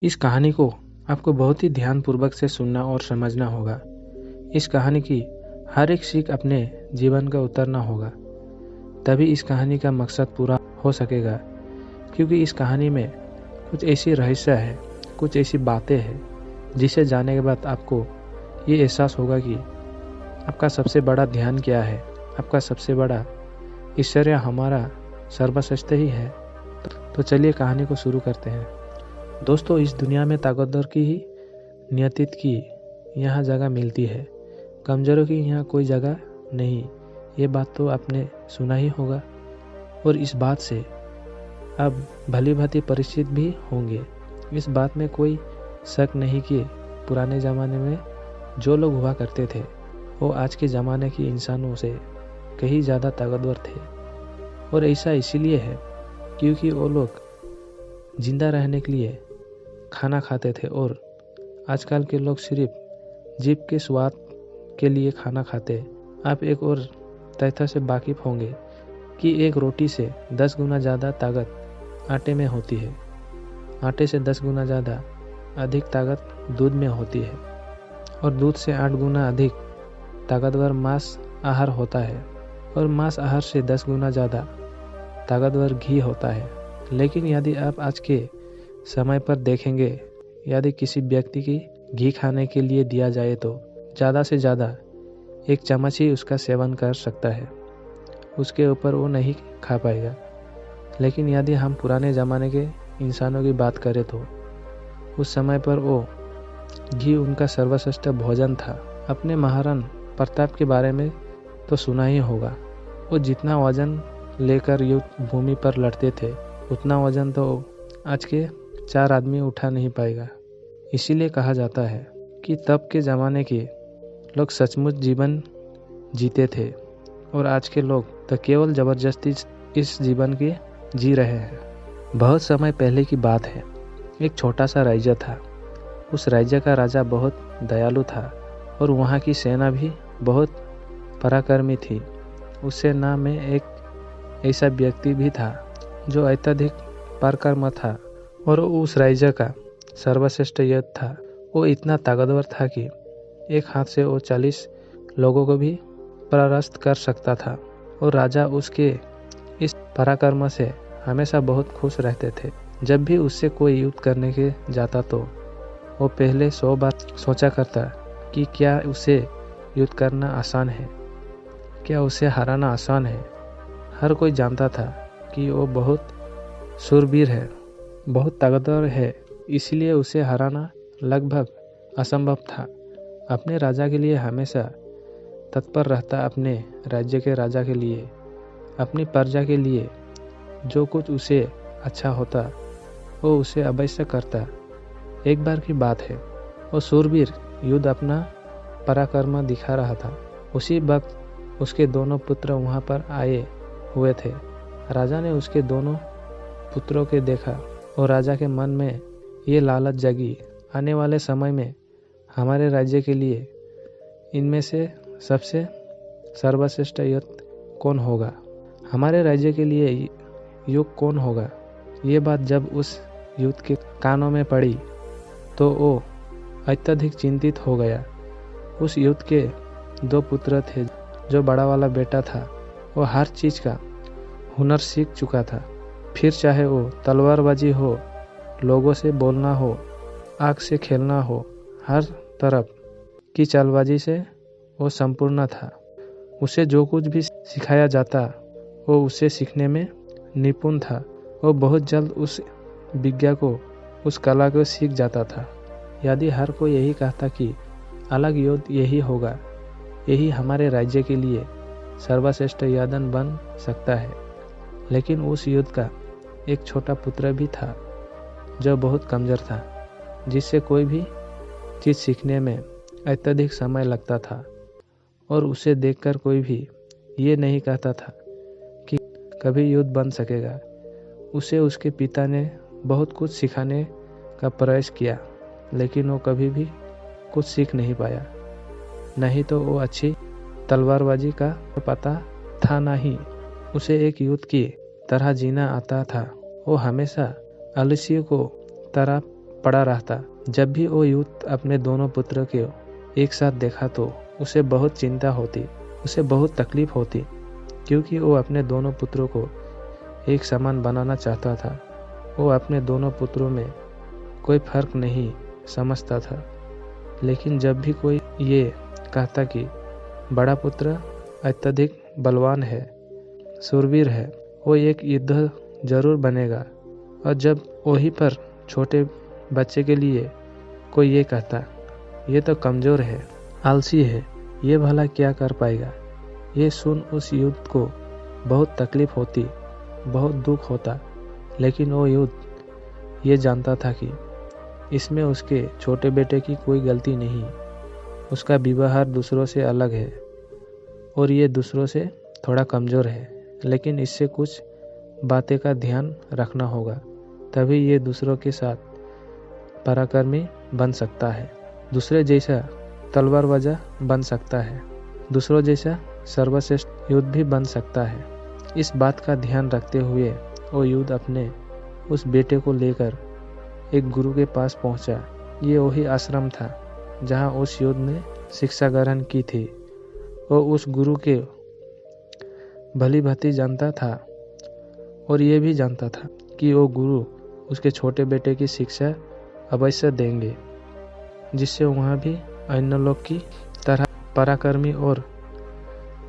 इस कहानी को आपको बहुत ही ध्यानपूर्वक से सुनना और समझना होगा। इस कहानी की हर एक सीख अपने जीवन का उतरना होगा, तभी इस कहानी का मकसद पूरा हो सकेगा। क्योंकि इस कहानी में कुछ ऐसी रहस्य है, कुछ ऐसी बातें हैं जिसे जानने के बाद आपको ये एहसास होगा कि आपका सबसे बड़ा ध्यान क्या है, आपका सबसे बड़ा ईश्वर्य हमारा सर्वश्रेष्ठ ही है। तो चलिए कहानी को शुरू करते हैं। दोस्तों, इस दुनिया में ताकतवर की ही नियति की यहाँ जगह मिलती है, कमज़ोरों की यहाँ कोई जगह नहीं। ये बात तो आपने सुना ही होगा और इस बात से अब भली भांति परिचित भी होंगे। इस बात में कोई शक नहीं कि पुराने ज़माने में जो लोग हुआ करते थे वो आज के ज़माने के इंसानों से कहीं ज़्यादा ताकतवर थे। और ऐसा इसीलिए है क्योंकि वो लोग जिंदा रहने के लिए खाना खाते थे और आजकल के लोग सिर्फ जीभ के स्वाद के लिए खाना खाते। आप एक और तथ्य से वाकिफ होंगे कि एक रोटी से 10 गुना ज़्यादा ताकत आटे में होती है। आटे से 10 गुना ज़्यादा अधिक ताकत दूध में होती है और दूध से 8 गुना अधिक ताकतवर मांस आहार होता है और मांस आहार से 10 गुना ज़्यादा ताकतवर घी होता है। लेकिन यदि आप आज के समय पर देखेंगे, यदि किसी व्यक्ति की घी खाने के लिए दिया जाए तो ज़्यादा से ज़्यादा 1 चम्मच ही उसका सेवन कर सकता है, उसके ऊपर वो नहीं खा पाएगा। लेकिन यदि हम पुराने ज़माने के इंसानों की बात करें तो उस समय पर वो घी उनका सर्वश्रेष्ठ भोजन था। अपने महाराणा प्रताप के बारे में तो सुना ही होगा। वो जितना वजन लेकर युद्ध भूमि पर लड़ते थे उतना वजन तो आज के 4 आदमी उठा नहीं पाएगा। इसीलिए कहा जाता है कि तब के ज़माने के लोग सचमुच जीवन जीते थे और आज के लोग तो केवल ज़बरदस्ती इस जीवन के जी रहे हैं। बहुत समय पहले की बात है, एक छोटा सा राज्य था। उस राज्य का राजा बहुत दयालु था और वहाँ की सेना भी बहुत पराक्रमी थी। उस सेना में एक ऐसा व्यक्ति भी था जो अत्यधिक पराक्रमी था और उस राज्य का सर्वश्रेष्ठ योद्धा था। वो इतना ताकतवर था कि एक हाथ से वो 40 लोगों को भी परास्त कर सकता था और राजा उसके इस पराक्रम से हमेशा बहुत खुश रहते थे। जब भी उससे कोई युद्ध करने के जाता तो वो पहले 100 बार सोचा करता कि क्या उसे युद्ध करना आसान है, क्या उसे हराना आसान है। हर कोई जानता था कि वो बहुत शूरवीर है, बहुत ताकतवर है, इसलिए उसे हराना लगभग असंभव था। अपने राजा के लिए हमेशा तत्पर रहता, अपने राज्य के राजा के लिए, अपनी प्रजा के लिए जो कुछ उसे अच्छा होता वो उसे अवश्य करता। एक बार की बात है, वो शूरवीर युद्ध अपना पराक्रम दिखा रहा था। उसी वक्त उसके दोनों पुत्र वहाँ पर आए हुए थे। राजा ने उसके दोनों पुत्रों के देखा और राजा के मन में ये लालच जगी, आने वाले समय में हमारे राज्य के लिए इनमें से सबसे सर्वश्रेष्ठ योद्धा कौन होगा, हमारे राज्य के लिए युग कौन होगा। ये बात जब उस युद्ध के कानों में पड़ी तो वो अत्यधिक चिंतित हो गया। उस युद्ध के 2 पुत्र थे। जो बड़ा वाला बेटा था वो हर चीज़ का हुनर सीख चुका था, फिर चाहे वो तलवारबाजी हो, लोगों से बोलना हो, आग से खेलना हो, हर तरफ की चालबाजी से वो संपूर्ण था। उसे जो कुछ भी सिखाया जाता वो उसे सीखने में निपुण था। वो बहुत जल्द उस विद्या को, उस कला को सीख जाता था। यदि हर कोई यही कहता कि अलग युद्ध यही होगा, यही हमारे राज्य के लिए सर्वश्रेष्ठ योद्धा बन सकता है, लेकिन उस युद्ध का एक छोटा पुत्र भी था जो बहुत कमज़ोर था, जिससे कोई भी चीज़ सीखने में अत्यधिक समय लगता था और उसे देखकर कोई भी ये नहीं कहता था कि कभी युद्ध बन सकेगा। उसे उसके पिता ने बहुत कुछ सिखाने का प्रयास किया, लेकिन वो कभी भी कुछ सीख नहीं पाया। नहीं तो वो अच्छी तलवारबाजी का पता था, ना ही उसे एक युद्ध की तरह जीना आता था। वो हमेशा आलस्य को तरह पड़ा रहता। जब भी वो युद्ध अपने दोनों पुत्रों को एक साथ देखा तो उसे बहुत चिंता होती, उसे बहुत तकलीफ होती, क्योंकि वो अपने दोनों पुत्रों को एक समान बनाना चाहता था। वो अपने दोनों पुत्रों में कोई फर्क नहीं समझता था। लेकिन जब भी कोई ये कहता कि बड़ा पुत्र अत्यधिक बलवान है, शूरवीर है, वो एक युद्ध जरूर बनेगा, और जब वहीं पर छोटे बच्चे के लिए कोई ये कहता ये तो कमज़ोर है, आलसी है, ये भला क्या कर पाएगा, ये सुन उस युद्ध को बहुत तकलीफ होती, बहुत दुख होता। लेकिन वो युद्ध ये जानता था कि इसमें उसके छोटे बेटे की कोई गलती नहीं, उसका व्यवहार दूसरों से अलग है और ये दूसरों से थोड़ा कमज़ोर है, लेकिन इससे कुछ बातें का ध्यान रखना होगा, तभी ये दूसरों के साथ पराक्रमी बन सकता है, दूसरे जैसा तलवारबाजा बन सकता है, दूसरों जैसा सर्वश्रेष्ठ युद्ध भी बन सकता है। इस बात का ध्यान रखते हुए वो युद्ध अपने उस बेटे को लेकर एक गुरु के पास पहुंचा। ये वही आश्रम था जहां उस युद्ध ने शिक्षा ग्रहण की थी। वो उस गुरु के भली भांति जानता था और ये भी जानता था कि वो गुरु उसके छोटे बेटे की शिक्षा अवश्य देंगे, जिससे वहाँ भी अन्य लोग की तरह पराक्रमी और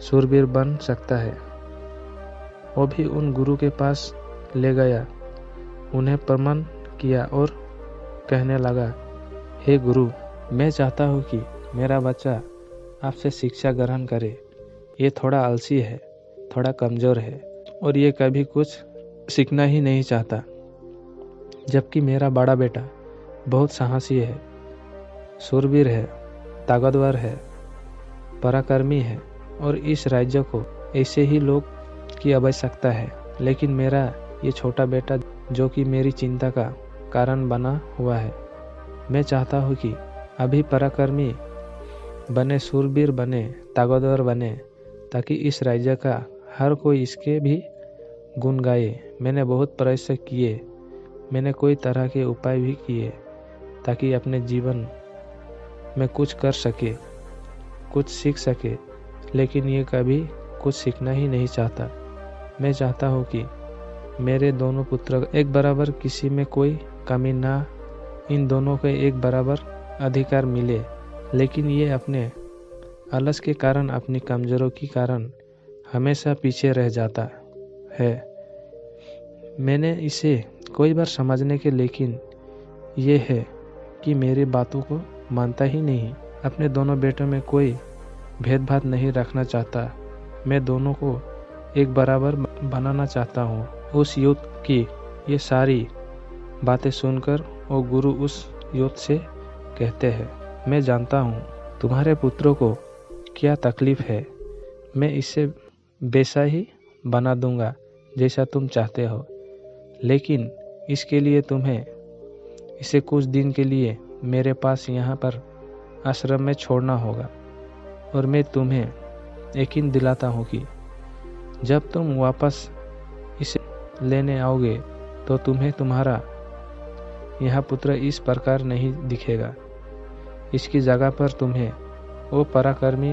शूरवीर बन सकता है। वो भी उन गुरु के पास ले गया, उन्हें प्रणाम किया और कहने लगा, हे गुरु, मैं चाहता हूँ कि मेरा बच्चा आपसे शिक्षा ग्रहण करे। ये थोड़ा आलसी है, थोड़ा कमज़ोर है और ये कभी कुछ सीखना ही नहीं चाहता, जबकि मेरा बड़ा बेटा बहुत साहसी है, शूरवीर है, ताकतवर है, पराक्रमी है और इस राज्य को ऐसे ही लोग की आवश्यकता है। लेकिन मेरा ये छोटा बेटा जो कि मेरी चिंता का कारण बना हुआ है, मैं चाहता हूँ कि अभी पराक्रमी बने, शूरवीर बने, ताकतवर बने, ताकि इस राज्य का हर कोई इसके भी गुण गाए। मैंने बहुत प्रयास किए, मैंने कोई तरह के उपाय भी किए ताकि अपने जीवन में कुछ कर सके, कुछ सीख सके, लेकिन ये कभी कुछ सीखना ही नहीं चाहता। मैं चाहता हूँ कि मेरे दोनों पुत्र एक बराबर, किसी में कोई कमी ना, इन दोनों को एक बराबर अधिकार मिले, लेकिन ये अपने आलस के कारण, अपनी कमजोरों के कारण हमेशा पीछे रह जाता है। मैंने इसे कई बार समझने के, लेकिन ये है कि मेरी बातों को मानता ही नहीं। अपने दोनों बेटों में कोई भेदभाव नहीं रखना चाहता, मैं दोनों को एक बराबर बनाना चाहता हूँ। उस युद्ध की ये सारी बातें सुनकर वो गुरु उस युद्ध से कहते हैं, मैं जानता हूँ तुम्हारे पुत्रों को क्या तकलीफ है, मैं इसे वैसा ही बना दूंगा जैसा तुम चाहते हो, लेकिन इसके लिए तुम्हें इसे कुछ दिन के लिए मेरे पास यहाँ पर आश्रम में छोड़ना होगा। और मैं तुम्हें यकीन दिलाता हूँ कि जब तुम वापस इसे लेने आओगे तो तुम्हें तुम्हारा यह पुत्र इस प्रकार नहीं दिखेगा। इसकी जगह पर तुम्हें वो पराक्रमी,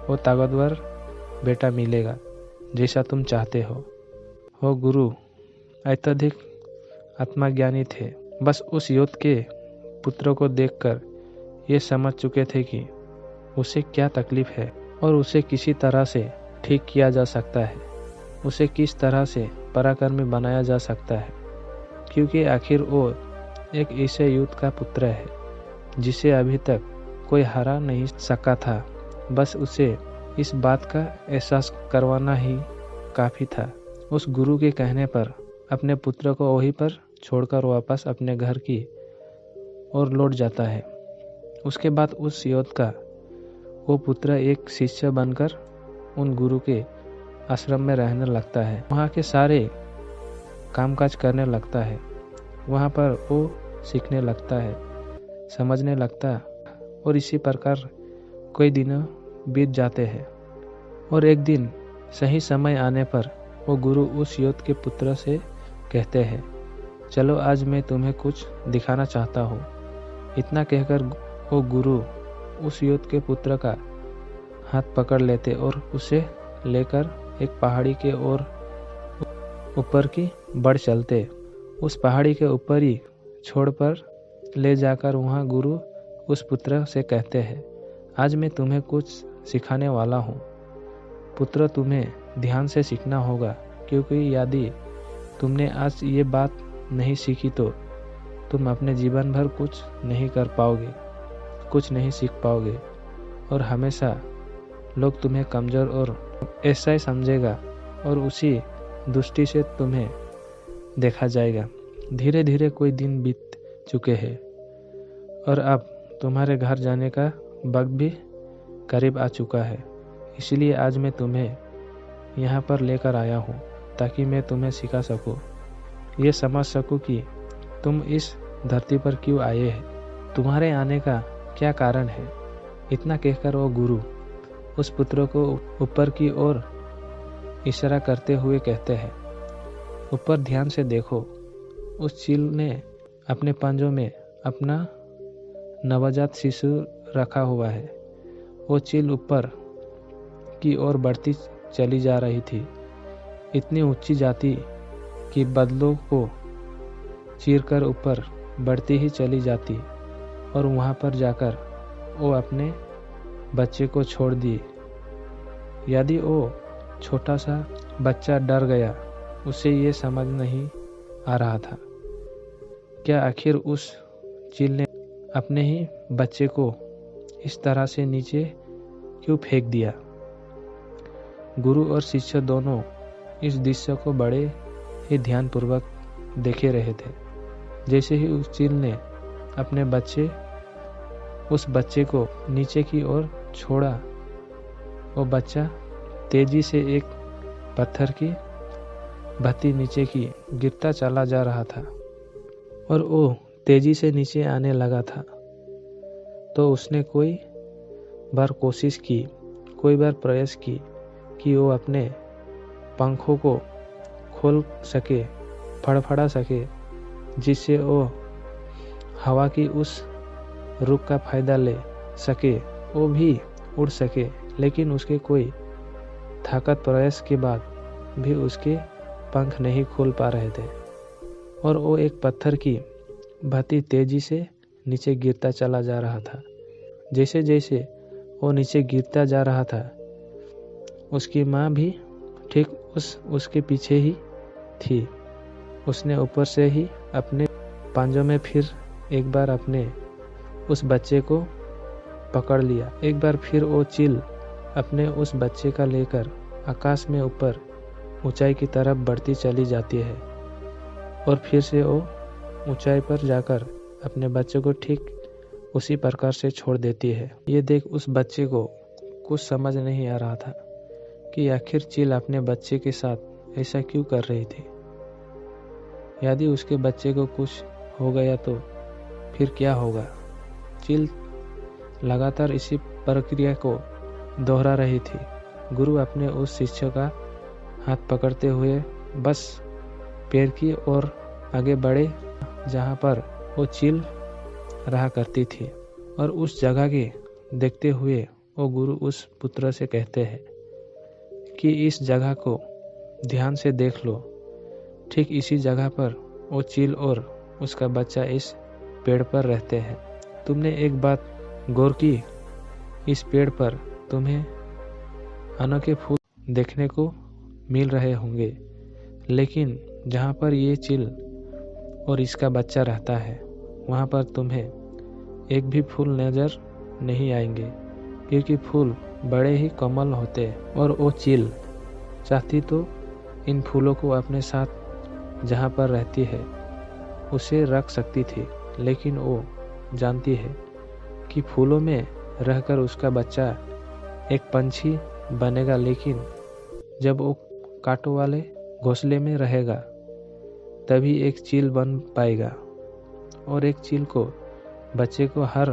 वो ताकतवर बेटा मिलेगा जैसा तुम चाहते हो। वो गुरु अत्यधिक आत्मज्ञानी थे, बस उस युद्ध के पुत्र को देखकर ये समझ चुके थे कि उसे क्या तकलीफ है और उसे किसी तरह से ठीक किया जा सकता है, उसे किस तरह से पराक्रमी बनाया जा सकता है, क्योंकि आखिर वो एक ऐसे युद्ध का पुत्र है जिसे अभी तक कोई हरा नहीं सका था। बस उसे इस बात का एहसास करवाना ही काफ़ी था। उस गुरु के कहने पर अपने पुत्र को वहीं पर छोड़कर वापस अपने घर की ओर लौट जाता है। उसके बाद उस युद्ध का वो पुत्र एक शिष्य बनकर उन गुरु के आश्रम में रहने लगता है, वहाँ के सारे कामकाज करने लगता है, वहाँ पर वो सीखने लगता है, समझने लगता है, और इसी प्रकार कई दिनों बीत जाते हैं। और एक दिन सही समय आने पर वो गुरु उस युद्ध के पुत्र से कहते हैं, चलो आज मैं तुम्हें कुछ दिखाना चाहता हूँ। इतना कहकर वो गुरु उस योद्ध के पुत्र का हाथ पकड़ लेते और उसे लेकर एक पहाड़ी के ओर ऊपर की बढ़ चलते। उस पहाड़ी के ऊपर ही छोड़ पर ले जाकर वहाँ गुरु उस पुत्र से कहते हैं, आज मैं तुम्हें कुछ सिखाने वाला हूँ। पुत्र, तुम्हें ध्यान से सीखना होगा, क्योंकि यदि तुमने आज ये बात नहीं सीखी तो तुम अपने जीवन भर कुछ नहीं कर पाओगे, कुछ नहीं सीख पाओगे और हमेशा लोग तुम्हें कमज़ोर और ऐसा ही समझेगा और उसी दृष्टि से तुम्हें देखा जाएगा। धीरे धीरे कोई दिन बीत चुके हैं और अब तुम्हारे घर जाने का वक्त भी करीब आ चुका है। इसलिए आज मैं तुम्हें यहाँ पर लेकर आया हूँ ताकि मैं तुम्हें सिखा सकूँ, ये समझ सकूँ कि तुम इस धरती पर क्यों आए हैं, तुम्हारे आने का क्या कारण है। इतना कहकर वो गुरु उस पुत्र को ऊपर की ओर इशारा करते हुए कहते हैं, ऊपर ध्यान से देखो। उस चील ने अपने पंजों में अपना नवजात शिशु रखा हुआ है। वो चील ऊपर की ओर बढ़ती चली जा रही थी, इतनी ऊंची जाती कि बादलों को चीरकर ऊपर बढ़ती ही चली जाती और वहां पर जाकर वो अपने बच्चे को छोड़ दी। यदि वो छोटा सा बच्चा डर गया, उसे ये समझ नहीं आ रहा था क्या आखिर उस चील ने अपने ही बच्चे को इस तरह से नीचे क्यों फेंक दिया। गुरु और शिष्य दोनों इस दृश्य को बड़े ही ध्यानपूर्वक देखे रहे थे। जैसे ही उस चील ने अपने उस बच्चे को नीचे की ओर छोड़ा, वो बच्चा तेजी से एक पत्थर की भत्ती नीचे की गिरता चला जा रहा था और वो तेजी से नीचे आने लगा था। तो उसने कोई बार कोशिश की, कोई बार प्रयास की कि वो अपने पंखों को खोल सके, फड़फड़ा सके, जिससे वो हवा की उस रुख का फायदा ले सके, वो भी उड़ सके। लेकिन उसके कोई ताकत प्रयास के बाद भी उसके पंख नहीं खोल पा रहे थे और वो एक पत्थर की भांति तेजी से नीचे गिरता चला जा रहा था। जैसे जैसे वो नीचे गिरता जा रहा था, उसकी माँ भी ठीक उसके पीछे ही थी। उसने ऊपर से ही अपने पांजों में फिर एक बार अपने उस बच्चे को पकड़ लिया। एक बार फिर वो चील अपने उस बच्चे का लेकर आकाश में ऊपर ऊंचाई की तरफ बढ़ती चली जाती है और फिर से वो ऊंचाई पर जाकर अपने बच्चे को ठीक उसी प्रकार से छोड़ देती है। ये देख उस बच्चे को कुछ समझ नहीं आ रहा था कि आखिर चील अपने बच्चे के साथ ऐसा क्यों कर रही थी। यदि उसके बच्चे को कुछ हो गया तो फिर क्या होगा। चील लगातार इसी प्रक्रिया को दोहरा रही थी। गुरु अपने उस शिष्य का हाथ पकड़ते हुए बस पेड़ की ओर आगे बढ़े जहाँ पर वो चील रहा करती थी और उस जगह के देखते हुए वो गुरु उस पुत्र से कहते हैं कि इस जगह को ध्यान से देख लो। ठीक इसी जगह पर वो चील और उसका बच्चा इस पेड़ पर रहते हैं। तुमने एक बात गौर की, इस पेड़ पर तुम्हें अनोखे फूल देखने को मिल रहे होंगे, लेकिन जहाँ पर ये चील और इसका बच्चा रहता है वहाँ पर तुम्हें एक भी फूल नज़र नहीं आएंगे, क्योंकि फूल बड़े ही कोमल होते हैं और वो चील चाहती तो इन फूलों को अपने साथ जहाँ पर रहती है उसे रख सकती थी, लेकिन वो जानती है कि फूलों में रहकर उसका बच्चा एक पंछी बनेगा, लेकिन जब वो कांटों वाले घोंसले में रहेगा तभी एक चील बन पाएगा। और एक चील को बच्चे को हर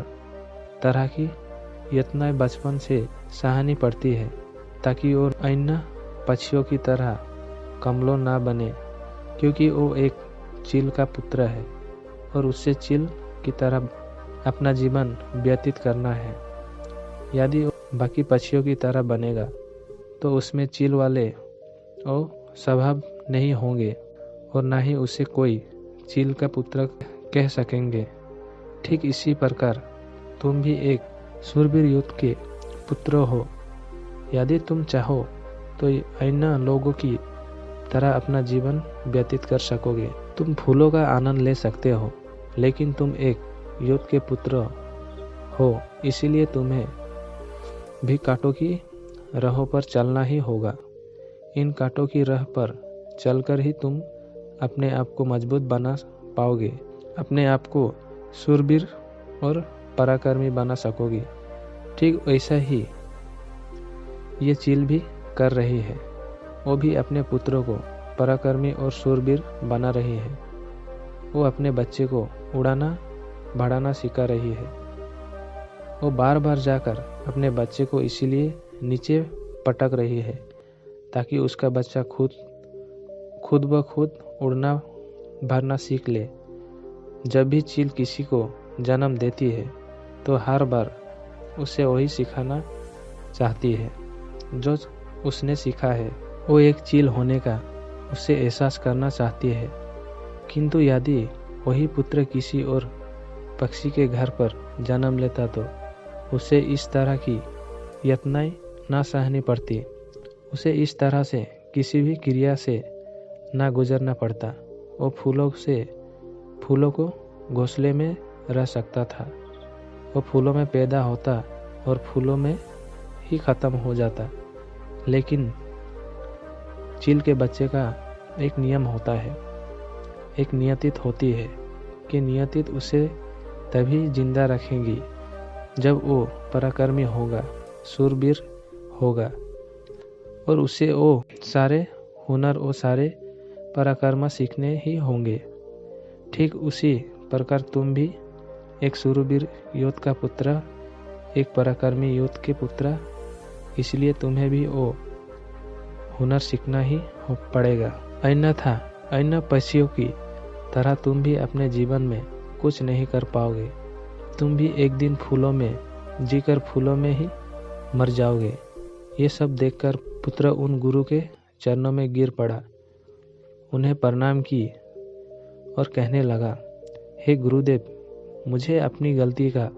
तरह की यातनाएं बचपन से सहनी पड़ती है ताकि वो अन्य पक्षियों की तरह कमजोर ना बने, क्योंकि वो एक चील का पुत्र है और उससे चील की तरह अपना जीवन व्यतीत करना है। यदि वो बाकी पक्षियों की तरह बनेगा तो उसमें चील वाले और स्वभाव नहीं होंगे और ना ही उसे कोई चील का पुत्र कह सकेंगे। ठीक इसी प्रकार तुम भी एक शूरवीर योद्धा के पुत्र हो। यदि तुम चाहो तो अन्य लोगों की तरह अपना जीवन व्यतीत कर सकोगे। तुम फूलों का आनंद ले सकते हो, लेकिन तुम एक योद्धा के पुत्र हो, इसीलिए तुम्हें भी कांटों की राहों पर चलना ही होगा। इन कांटों की राह पर चलकर ही तुम अपने आप को मजबूत बना पाओगे, अपने आप को शूरवीर और पराक्रमी बना सकोगे। ठीक वैसा ही ये चील भी कर रही है। वो भी अपने पुत्रों को पराक्रमी और शूरवीर बना रही है। वो अपने बच्चे को उड़ाना बढ़ाना सिखा रही है। वो बार बार जाकर अपने बच्चे को इसीलिए नीचे पटक रही है ताकि उसका बच्चा खुद ब खुद उड़ना भरना सीख ले। जब भी चील किसी को जन्म देती है तो हर बार उसे वही सिखाना चाहती है जो उसने सीखा है। वो एक चील होने का उसे एहसास करना चाहती है। किंतु यदि वही पुत्र किसी और पक्षी के घर पर जन्म लेता तो उसे इस तरह की यातनाएं ना सहनी पड़ती। उसे इस तरह से किसी भी क्रिया से ना गुजरना पड़ता। वो फूलों को घोंसले में रह सकता था। वो फूलों में पैदा होता और फूलों में ही ख़त्म हो जाता। लेकिन चील के बच्चे का एक नियम होता है, एक नियतित होती है कि नियतित उसे तभी जिंदा रखेंगी जब वो पराक्रमी होगा, शूरवीर होगा और उसे वो सारे हुनर और सारे पराक्रम सीखने ही होंगे। ठीक उसी प्रकार तुम भी एक शूरवीर योद्धा का पुत्र, एक पराक्रमी योद्धा के पुत्र, इसलिए तुम्हें भी वो हुनर सीखना ही पड़ेगा। अन्यथा अन्य पक्षियों की तरह तुम भी अपने जीवन में कुछ नहीं कर पाओगे। तुम भी एक दिन फूलों में जीकर फूलों में ही मर जाओगे। ये सब देखकर पुत्र उन गुरु के चरणों में गिर पड़ा, उन्हें प्रणाम की और कहने लगा, हे गुरुदेव, मुझे अपनी गलती का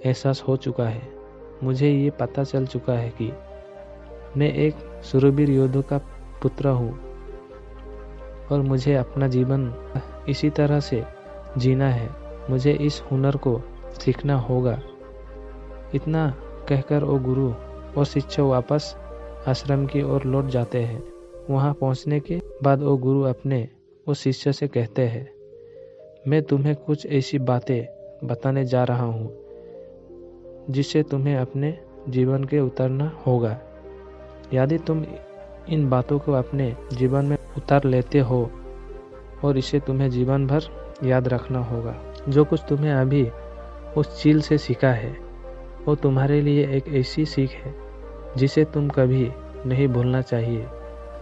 एहसास हो चुका है। मुझे ये पता चल चुका है कि मैं एक शूरवीर योद्धा का पुत्र हूँ और मुझे अपना जीवन इसी तरह से जीना है। मुझे इस हुनर को सीखना होगा। इतना कहकर वो गुरु और शिष्य वापस आश्रम की ओर लौट जाते हैं। वहाँ पहुँचने के बाद वो गुरु अपने उस शिष्य से कहते हैं, मैं तुम्हें कुछ ऐसी बातें बताने जा रहा हूँ जिससे तुम्हें अपने जीवन के उतारना होगा। यदि तुम इन बातों को अपने जीवन में उतार लेते हो और इसे तुम्हें जीवन भर याद रखना होगा। जो कुछ तुम्हें अभी उस चील से सीखा है वो तुम्हारे लिए एक ऐसी सीख है जिसे तुम कभी नहीं भूलना चाहिए।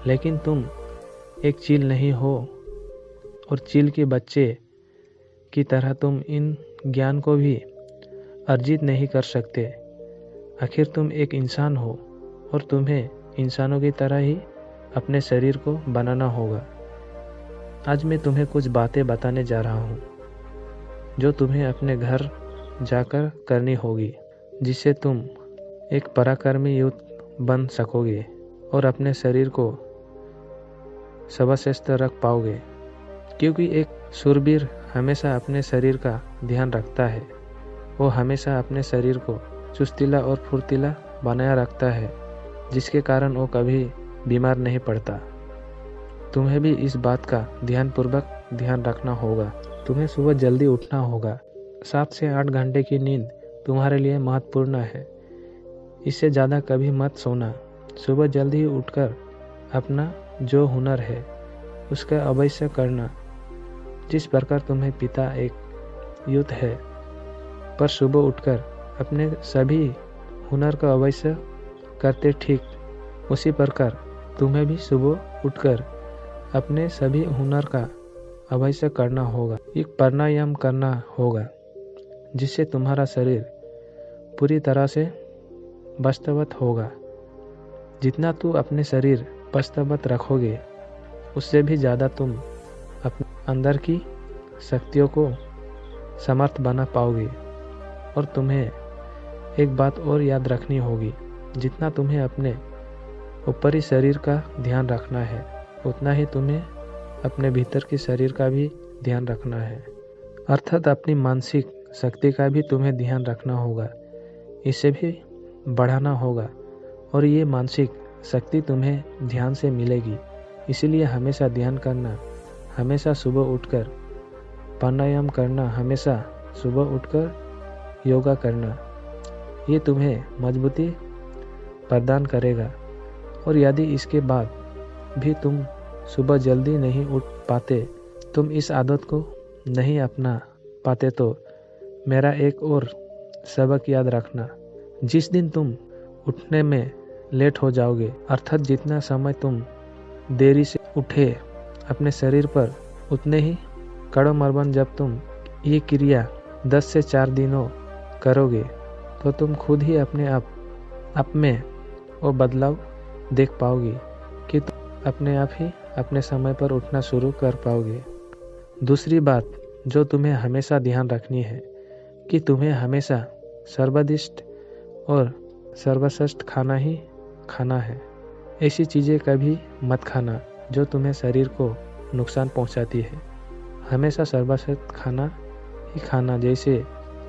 लेकिन तुम एक चील नहीं हो और चील के बच्चे की तरह तुम इन ज्ञान को भी अर्जित नहीं कर सकते। आखिर तुम एक इंसान हो और तुम्हें इंसानों की तरह ही अपने शरीर को बनाना होगा। आज मैं तुम्हें कुछ बातें बताने जा रहा हूँ जो तुम्हें अपने घर जाकर करनी होगी, जिससे तुम एक पराक्रमी योद्धा बन सकोगे और अपने शरीर को सर्वश्रेष्ठ रख पाओगे। क्योंकि एक शूरवीर हमेशा अपने शरीर का ध्यान रखता है। वो हमेशा अपने शरीर को चुस्तीला और फुर्तीला बनाया रखता है, जिसके कारण वो कभी बीमार नहीं पड़ता। तुम्हें भी इस बात का ध्यानपूर्वक ध्यान रखना होगा। तुम्हें सुबह जल्दी उठना होगा। 7 से 8 घंटे की नींद तुम्हारे लिए महत्वपूर्ण है। इससे ज़्यादा कभी मत सोना। सुबह जल्दी ही उठकर अपना जो हुनर है उसका अवश्य करना। जिस प्रकार तुम्हें पिता एक योद्धा है पर सुबह उठकर अपने सभी हुनर का अवश्य करते, ठीक उसी प्रकार तुम्हें भी सुबह उठकर अपने सभी हुनर का अवश्य करना होगा। एक प्राणायाम करना होगा जिससे तुम्हारा शरीर पूरी तरह से बस्तवत होगा। जितना तू अपने शरीर बस्तवत रखोगे उससे भी ज़्यादा तुम अपने अंदर की शक्तियों को समर्थ बना पाओगे। और तुम्हें एक बात और याद रखनी होगी, जितना तुम्हें अपने ऊपरी शरीर का ध्यान रखना है उतना ही तुम्हें अपने भीतर के शरीर का भी ध्यान रखना है, अर्थात अपनी मानसिक शक्ति का भी तुम्हें ध्यान रखना होगा, इसे भी बढ़ाना होगा। और ये मानसिक शक्ति तुम्हें ध्यान से मिलेगी। इसीलिए हमेशा ध्यान करना, हमेशा सुबह उठकर प्राणायाम करना, हमेशा सुबह उठकर योगा करना, ये तुम्हें मजबूती प्रदान करेगा। और यदि इसके बाद भी तुम सुबह जल्दी नहीं उठ पाते, तुम इस आदत को नहीं अपना पाते, तो मेरा एक और सबक याद रखना। जिस दिन तुम उठने में लेट हो जाओगे, अर्थात जितना समय तुम देरी से उठे अपने शरीर पर, उतने ही कड़ो मरबन जब तुम ये क्रिया 10 से 4 दिनों करोगे तो तुम खुद ही अपने आप में वो बदलाव देख पाओगे कि तुम अपने आप ही अपने समय पर उठना शुरू कर पाओगे। दूसरी बात जो तुम्हें हमेशा ध्यान रखनी है कि तुम्हें हमेशा सर्वोत्कृष्ट और सर्वश्रेष्ठ खाना ही खाना है। ऐसी चीज़ें कभी मत खाना जो तुम्हें शरीर को नुकसान पहुंचाती है। हमेशा सर्वश्रेष्ठ खाना ही खाना, जैसे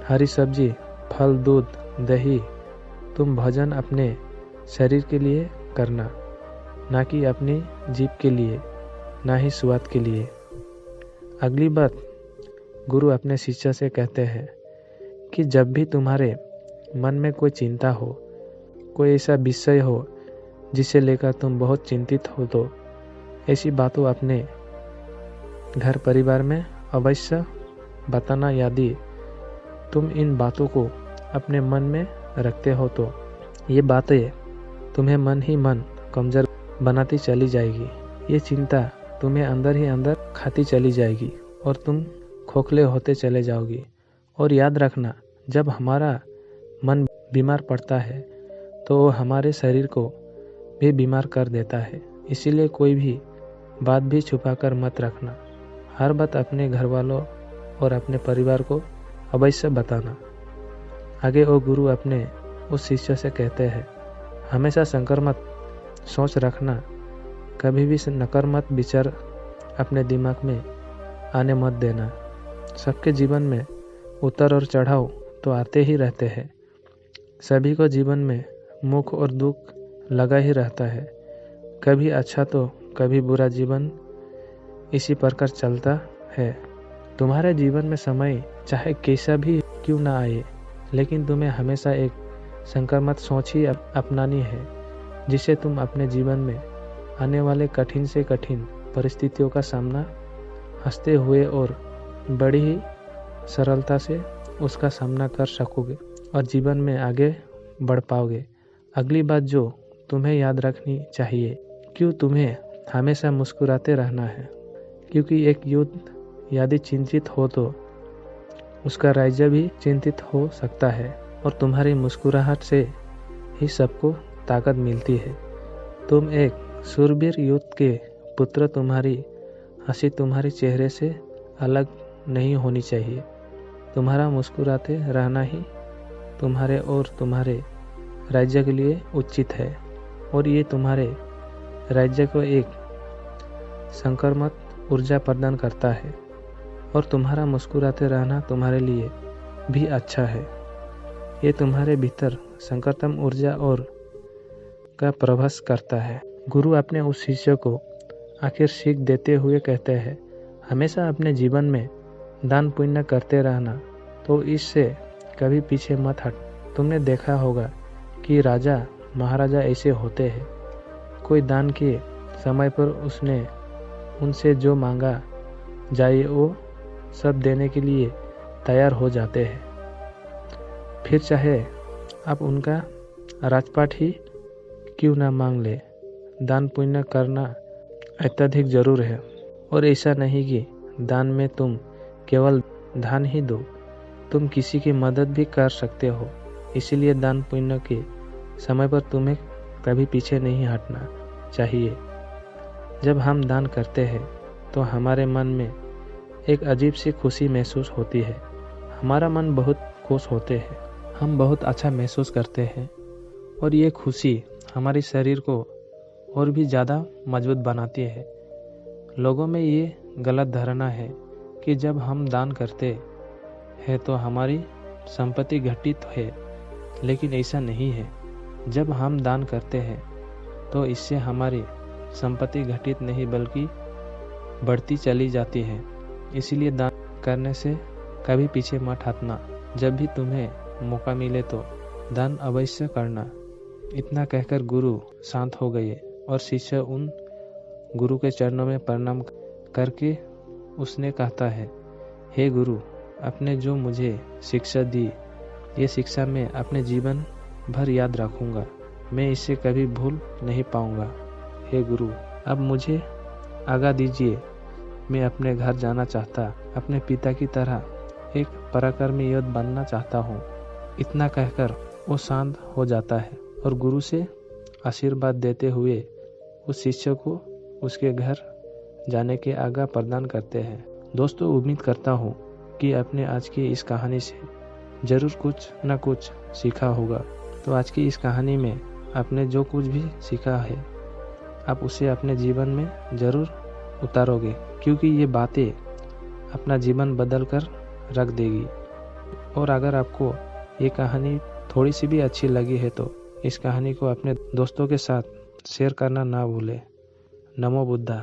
हरी सब्जी, फल, दूध, दही। तुम भोजन अपने शरीर के लिए करना, ना कि अपनी जीभ के लिए, ना ही स्वाद के लिए। अगली बात गुरु अपने शिष्य से कहते हैं कि जब भी तुम्हारे मन में कोई चिंता हो, कोई ऐसा विषय हो जिसे लेकर तुम बहुत चिंतित हो, तो ऐसी बातों अपने घर परिवार में अवश्य बताना। यदि तुम इन बातों को अपने मन में रखते हो तो ये बातें तुम्हें मन ही मन कमज़ोर बनाती चली जाएगी। ये चिंता तुम्हें अंदर ही अंदर खाती चली जाएगी और तुम खोखले होते चले जाओगे। और याद रखना, जब हमारा मन बीमार पड़ता है तो वो हमारे शरीर को भी बीमार कर देता है। इसीलिए कोई भी बात भी छुपा कर मत रखना। हर बात अपने घर वालों और अपने परिवार को अवश्य बताना। आगे वो गुरु अपने उस शिष्य से कहते हैं, हमेशा सकारात्मक सोच रखना, कभी भी नकारात्मक विचार अपने दिमाग में आने मत देना। सबके जीवन में उतार और चढ़ाव तो आते ही रहते हैं। सभी को जीवन में सुख और दुख लगा ही रहता है, कभी अच्छा तो कभी बुरा। जीवन इसी प्रकार चलता है। तुम्हारे जीवन में समय चाहे कैसा भी क्यों ना आए, लेकिन तुम्हें हमेशा एक सकारात्मक सोच ही अपनानी है, जिससे तुम अपने जीवन में आने वाले कठिन से कठिन परिस्थितियों का सामना हंसते हुए और बड़ी ही सरलता से उसका सामना कर सकोगे और जीवन में आगे बढ़ पाओगे। अगली बात जो तुम्हें याद रखनी चाहिए, क्यों तुम्हें हमेशा मुस्कुराते रहना है, क्योंकि एक युद्ध यदि चिंतित हो तो उसका राज्य भी चिंतित हो सकता है। और तुम्हारी मुस्कुराहट से ही सबको ताकत मिलती है। तुम एक शूरवीर युद्ध के पुत्र, तुम्हारी हंसी तुम्हारे चेहरे से अलग नहीं होनी चाहिए। तुम्हारा मुस्कुराते रहना ही तुम्हारे और तुम्हारे राज्य के लिए उचित है, और ये तुम्हारे राज्य को एक सकारात्मक ऊर्जा प्रदान करता है। और तुम्हारा मुस्कुराते रहना तुम्हारे लिए भी अच्छा है। ये तुम्हारे भीतर सकारात्मक ऊर्जा और का प्रवेश करता है। गुरु अपने उस शिष्य को आखिर सीख देते हुए कहते हैं, हमेशा अपने जीवन में दान पुण्य करते रहना, तो इससे कभी पीछे मत हट। तुमने देखा होगा कि राजा महाराजा ऐसे होते हैं, कोई दान के समय पर उसने उनसे जो मांगा जाए वो सब देने के लिए तैयार हो जाते हैं। फिर चाहे आप उनका राजपाट ही क्यों ना मांग ले। दान पुण्य करना अत्यधिक जरूर है, और ऐसा नहीं कि दान में तुम केवल दान ही दो, तुम किसी की मदद भी कर सकते हो। इसीलिए दान पुण्य के समय पर तुम्हें कभी पीछे नहीं हटना चाहिए। जब हम दान करते हैं तो हमारे मन में एक अजीब सी खुशी महसूस होती है। हमारा मन बहुत खुश होते हैं, हम बहुत अच्छा महसूस करते हैं और ये खुशी हमारे शरीर को और भी ज़्यादा मजबूत बनाती है। लोगों में ये गलत धारणा है कि जब हम दान करते हैं तो हमारी संपत्ति घटित है, लेकिन ऐसा नहीं है। जब हम दान करते हैं तो इससे हमारी संपत्ति घटित नहीं बल्कि बढ़ती चली जाती है। इसीलिए दान करने से कभी पीछे मत हटना। जब भी तुम्हें मौका मिले तो दान अवश्य करना। इतना कहकर गुरु शांत हो गए और शिष्य उन गुरु के चरणों में प्रणाम करके उसने कहता है, हे गुरु, आपने जो मुझे शिक्षा दी, ये शिक्षा मैं अपने जीवन भर याद रखूंगा। मैं इसे कभी भूल नहीं पाऊंगा। हे गुरु, अब मुझे आज्ञा दीजिए। मैं अपने घर जाना चाहता, अपने पिता की तरह एक पराक्रमी योद्धा बनना चाहता हूँ। इतना कहकर वो शांत हो जाता है और गुरु से आशीर्वाद देते हुए उस शिष्य को उसके घर जाने की आज्ञा प्रदान करते हैं। दोस्तों, उम्मीद करता हूँ कि आपने आज की इस कहानी से जरूर कुछ न कुछ सीखा होगा। तो आज की इस कहानी में आपने जो कुछ भी सीखा है, आप उसे अपने जीवन में ज़रूर उतारोगे, क्योंकि ये बातें अपना जीवन बदल कर रख देगी। और अगर आपको ये कहानी थोड़ी सी भी अच्छी लगी है तो इस कहानी को अपने दोस्तों के साथ शेयर करना ना भूलें। नमो बुद्धा।